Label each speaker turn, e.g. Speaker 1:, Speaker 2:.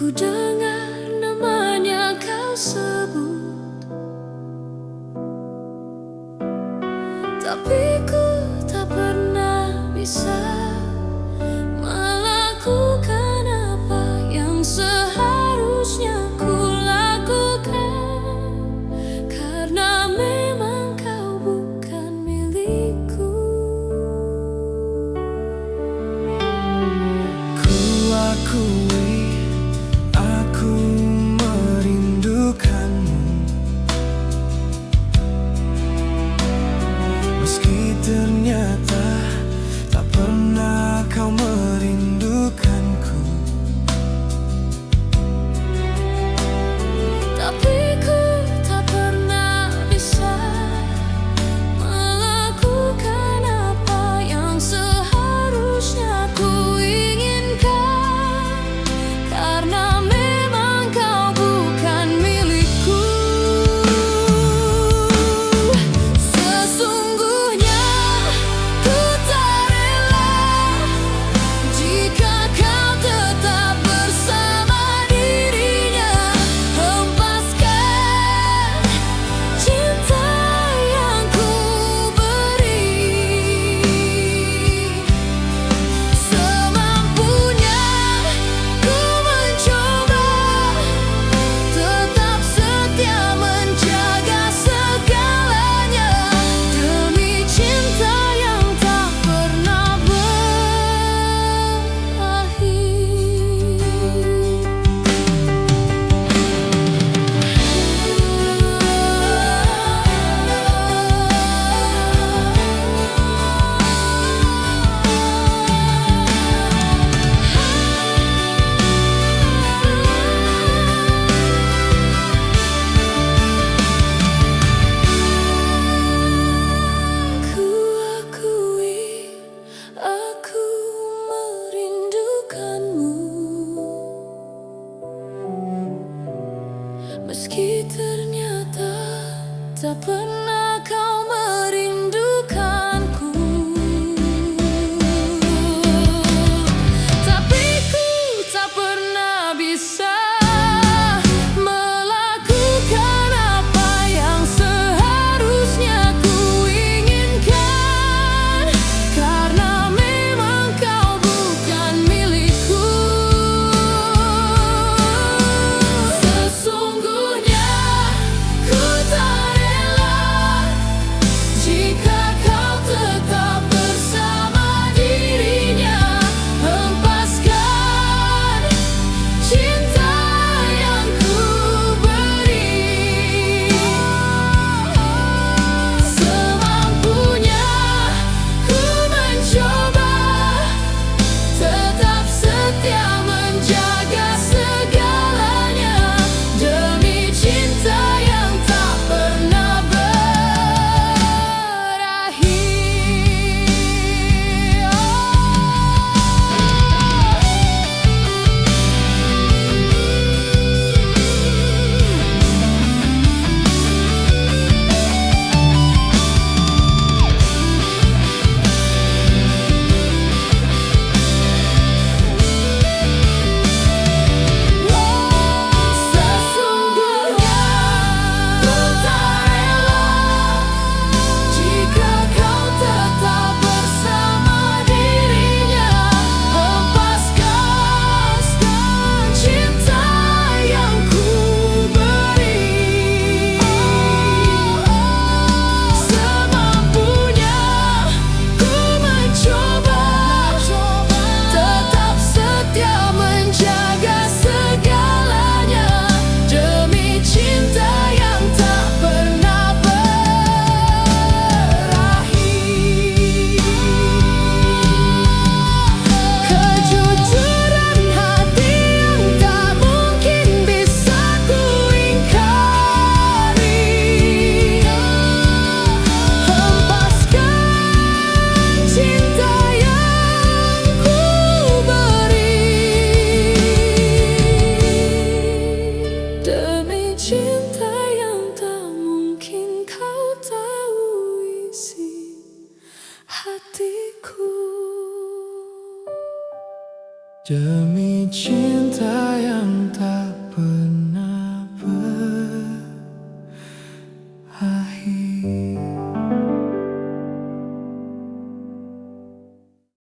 Speaker 1: Ku dengar namanya kau sebut, tapi ku tak pernah bisa melakukan apa yang seharusnya ku lakukan, karena memang kau bukan milikku.
Speaker 2: Ku akui aku merindukanmu, meski ternyata tak pernah kau merindukanku.
Speaker 1: Tapi ku tak pernah bisa melakukan apa yang seharusnya ku inginkan, karena memang kau bukan milikku. Sesungguhnya ku tak rela jika kau tetap bersama dirinya, hempaskan cinta yang ku beri. Semampunya ku mencoba tetap setia menjaga segalanya, demi cinta yang tak pernah Ku akui aku merindukanmu, meski ternyata tak pernah kau merindukanku. Tapi ku tak pernah bisa melakukan apa yang seharusnya ku inginkan, karena memang kau bukan milikku. Sesungguhnya ku tak rela jika kau tetap bersama dirinya, hempaskan cinta yang ku beri. Semampunya ku mencoba tetap setia menjaga segalanya, demi cinta yang tak pernah Sesungguhnya ku tak rela jika kau tetap bersama dirinya, hempaskan cinta yang ku beri. Semampunya ku mencoba tetap setia menjaga segalanya, demi cinta yang tak pernah berakhir. Kejujuran hati yang tak mungkin bisa ku ingkari, hempaskan cinta yang ku beri, demi cinta yang tak mungkin kau tahu isi hatiku.
Speaker 2: Demi cinta yang